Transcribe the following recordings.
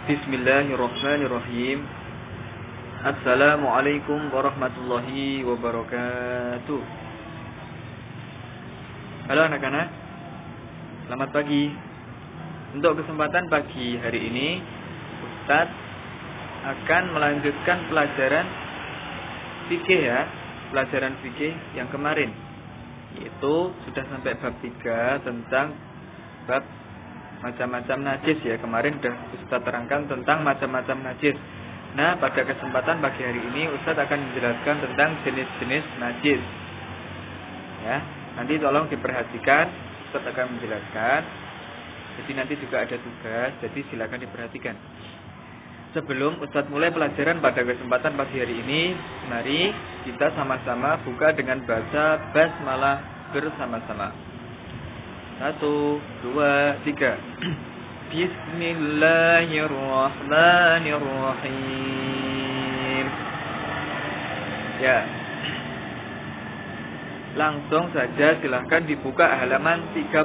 Bismillahirrahmanirrahim. Assalamualaikum warahmatullahi wabarakatuh. Halo anak-anak, selamat pagi. Untuk kesempatan pagi hari ini, Ustadz akan melanjutkan pelajaran fikih pelajaran fikih yang kemarin, yaitu sudah sampai bab 3 tentang bab macam-macam najis Kemarin sudah Ustadz terangkan tentang macam-macam najis. Nah, pada kesempatan pagi hari ini Ustadz akan menjelaskan tentang jenis-jenis najis. Nanti tolong diperhatikan, Ustadz akan menjelaskan. Jadi nanti juga ada tugas, jadi silakan diperhatikan. Sebelum Ustadz mulai pelajaran pada kesempatan pagi hari ini, mari kita sama-sama buka dengan baca basmalah bersama-sama. 1, 2, 3. Bismillahirrahmanirrahim. Langsung saja silahkan dibuka halaman 37.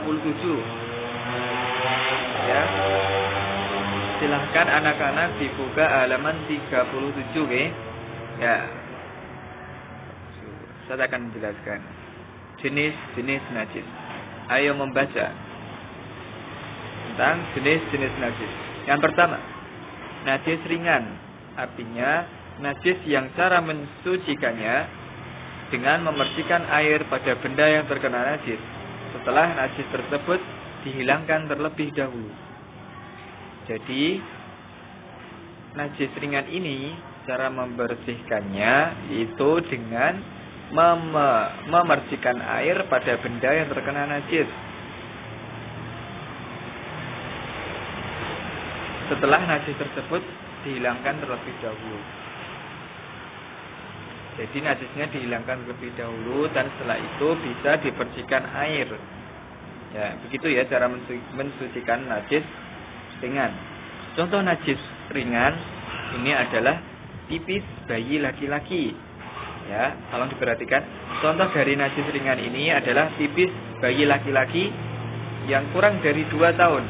Silahkan anak-anak dibuka halaman 37, Saya akan menjelaskan jenis-jenis najis. Ayo membaca tentang jenis-jenis najis. Yang pertama, najis ringan, artinya najis yang cara mensucikannya dengan memercikan air pada benda yang terkena najis setelah najis tersebut dihilangkan terlebih dahulu. Jadi, najis ringan ini cara membersihkannya itu dengan memercikan air pada benda yang terkena najis setelah najis tersebut dihilangkan terlebih dahulu. Jadi najisnya dihilangkan terlebih dahulu dan setelah itu bisa dibersihkan air. Begitu cara mensucikan najis ringan. Contoh najis ringan ini adalah pipis bayi laki-laki. Tolong diperhatikan. Contoh dari najis ringan ini adalah pipis bayi laki-laki yang kurang dari 2 tahun,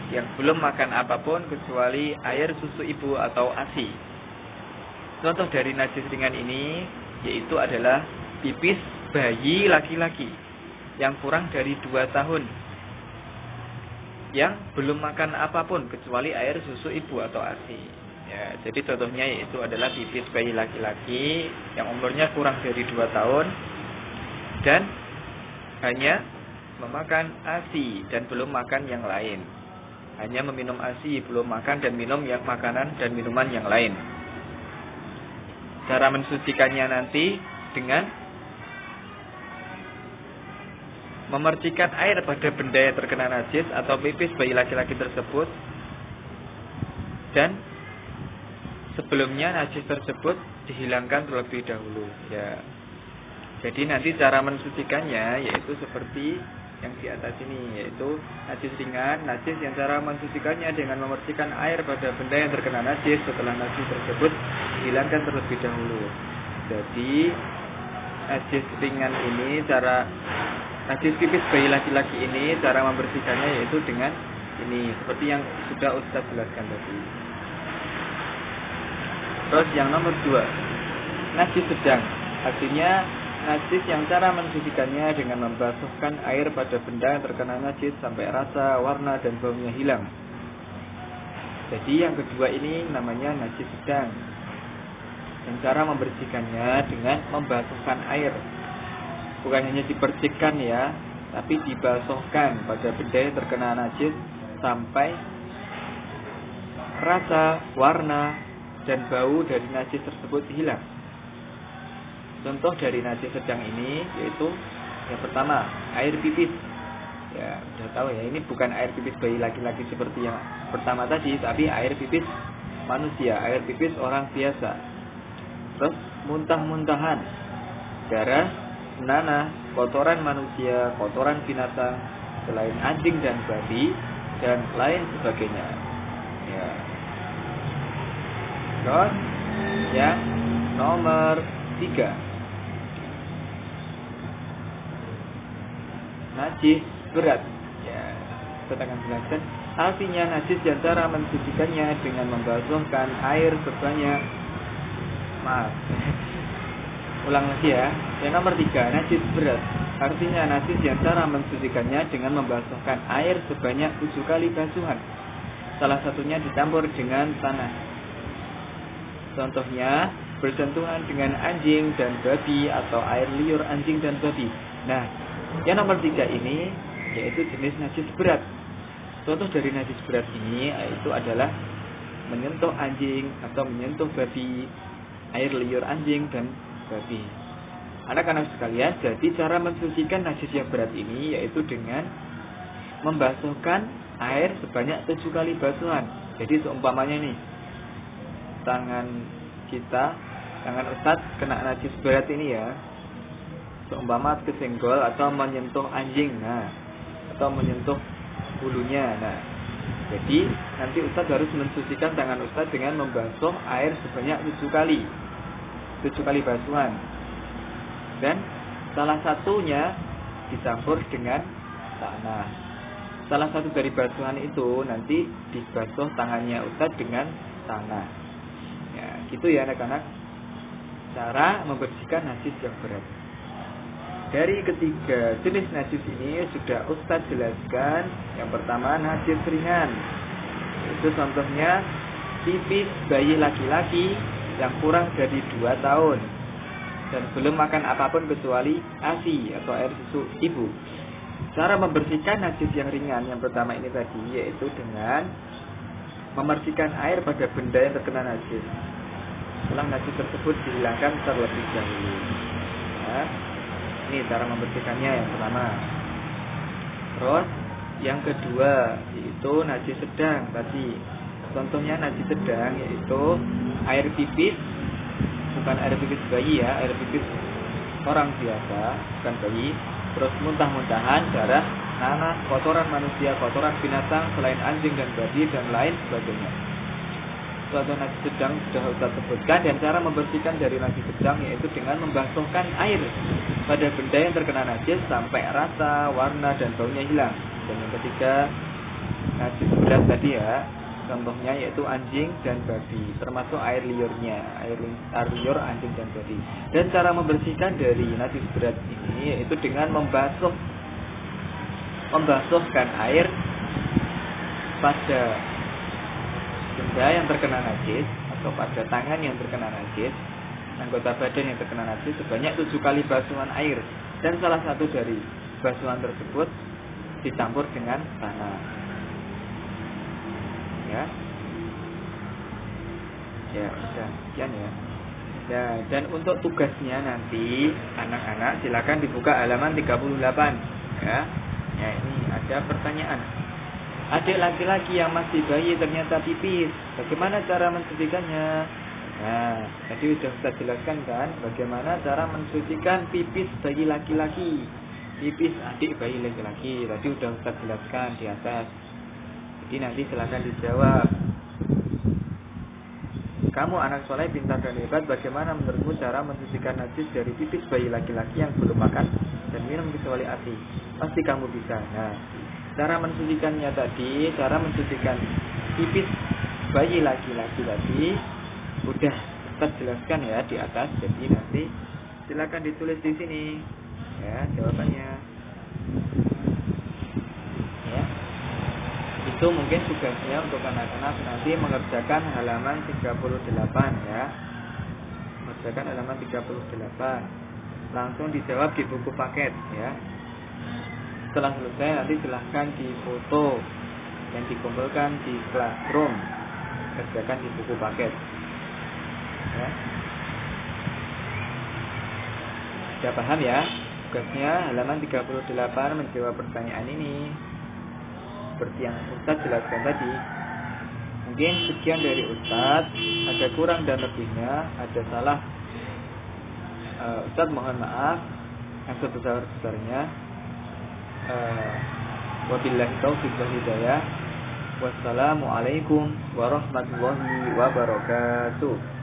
yang belum makan apapun kecuali air susu ibu atau ASI. Contoh dari najis ringan ini yaitu adalah pipis bayi laki-laki yang kurang dari 2 tahun, yang belum makan apapun kecuali air susu ibu atau ASI. Jadi contohnya yaitu adalah pipis bayi laki-laki yang umurnya kurang dari 2 tahun dan hanya memakan ASI dan belum makan yang lain. Hanya meminum ASI, belum makan dan minum makanan dan minuman yang lain. Cara mensucikannya nanti dengan memercikan air pada benda yang terkena najis atau pipis bayi laki-laki tersebut, dan sebelumnya najis tersebut dihilangkan terlebih dahulu. Jadi nanti cara mensucikannya yaitu seperti yang di atas ini, yaitu najis ringan, najis yang cara mensucikannya dengan memercikan air pada benda yang terkena najis setelah najis tersebut dihilangkan terlebih dahulu. Jadi najis ringan ini, najis pipis bayi laki-laki ini cara membersihkannya yaitu dengan ini, seperti yang sudah Ustaz jelaskan tadi. Terus yang nomor 2, najis sedang, artinya najis yang cara mensucikannya dengan membasuhkan air pada benda yang terkena najis sampai rasa, warna, dan baunya hilang. Jadi yang kedua ini namanya najis sedang, yang cara membersihkannya dengan membasuhkan air. Bukan hanya dipercikkan tapi dibasuhkan pada benda yang terkena najis sampai rasa, warna, dan bau dari najis tersebut hilang. Contoh dari najis sedang ini yaitu yang pertama, air pipis. Sudah tahu ini bukan air pipis bayi laki-laki seperti yang pertama tadi, tapi air pipis manusia, air pipis orang biasa. Terus muntah-muntahan, darah, nanah, kotoran manusia, kotoran binatang selain anjing dan babi, dan lain sebagainya. Terus yang nomor 3, najis berat. Saya akan jelaskan. Artinya najis yang cara mensucikannya dengan membasuhkan air sebanyak. Maaf. Ulang lagi ya. Yang nomor 3, najis berat. Artinya najis yang cara mensucikannya dengan membasuhkan air sebanyak 7 kali basuhan. Salah satunya dicampur dengan tanah. Contohnya bersentuhan dengan anjing dan babi atau air liur anjing dan babi. Nah, yang nomor 3 ini yaitu jenis najis berat. Contoh dari najis berat ini yaitu adalah menyentuh anjing atau menyentuh babi, air liur anjing dan babi. Anak-anak sekalian, jadi cara mensucikan najis yang berat ini yaitu dengan membasuhkan air sebanyak 7 kali basuhan. Jadi seumpamanya nih, tangan Ustaz kena najis berat ini ya, seumpama kesenggol atau menyentuh anjing, atau menyentuh bulunya. Jadi nanti Ustaz harus mensucikan tangan Ustaz dengan membasuh air sebanyak 7 kali basuhan. Dan salah satunya dicampur dengan tanah. Salah satu dari basuhan itu nanti dibasuh tangannya Ustaz dengan tanah. Ya, gitu ya anak-anak. Cara membersihkan najis yang berat. Dari ketiga jenis najis ini sudah Ustaz jelaskan. Yang pertama najis ringan. Itu contohnya pipis bayi laki-laki yang kurang dari 2 tahun dan belum makan apapun kecuali ASI atau air susu ibu. Cara membersihkan najis yang ringan yang pertama ini tadi yaitu dengan membersihkan air pada benda yang terkena najis. Setelah najis tersebut dihilangkan terlebih dahulu. Ini cara membersihkannya yang pertama. Terus yang kedua yaitu najis sedang tadi. Contohnya najis sedang yaitu air pipis, bukan air pipis bayi ya, air pipis orang biasa, bukan bayi. Terus muntah-muntahan, darah, nanas, kotoran manusia, kotoran binatang selain anjing dan babi dan lain sebagainya. Suatu najis sedang sudah Ustaz sebutkan, dan cara membersihkan dari najis sedang yaitu dengan membasuhkan air pada benda yang terkena najis sampai rasa, warna dan baunya hilang. Dan yang ketiga najis berat tadi ya, contohnya yaitu anjing dan babi, termasuk air liurnya, air liur anjing dan babi. Dan cara membersihkan dari najis berat ini yaitu dengan membasuhkan air pada benda yang terkena najis atau pada tangan yang terkena najis, anggota badan yang terkena najis sebanyak 7 kali basuhan air. Dan salah satu dari basuhan tersebut dicampur dengan tanah. Ya, sudah sekian ya. Dan untuk tugasnya nanti anak-anak silakan dibuka halaman 38 ya. Ya, ini ada pertanyaan. Adik laki-laki yang masih bayi ternyata pipis, bagaimana cara mensucikannya? Nah, tadi sudah kita jelaskan kan bagaimana cara mensucikan pipis bayi laki-laki. Pipis adik bayi laki-laki tadi sudah kita jelaskan di atas. Jadi nanti silakan dijawab. Kamu anak soleh, pintar dan hebat, bagaimana menurutmu cara mensucikan najis dari pipis bayi laki-laki yang belum makan dan minum kecuali ASI? Pasti kamu bisa. Nah, cara mensucikannya tadi, cara mensucikan pipis bayi laki-laki tadi udah kita jelaskan ya di atas. Jadi nanti silakan ditulis di sini ya jawabannya. Ya. Itu mungkin tugasnya untuk anak-anak nanti mengerjakan halaman 38 ya. Mengerjakan halaman 38. Langsung dijawab di buku paket ya. Setelah selesai nanti silahkan difoto dan dikumpulkan di classroom. Kerjakan di buku paket. Ya. Sudah paham ya? Tugasnya halaman 38 menjawab pertanyaan ini. Seperti yang Ustaz jelaskan tadi. Mungkin sekian dari Ustaz. Ada kurang dan lebihnya, ada salah, Ustaz mohon maaf yang sebesar-besarnya. Wabillahi taufiq wal hidayah. Wassalamualaikum warahmatullahi wabarakatuh.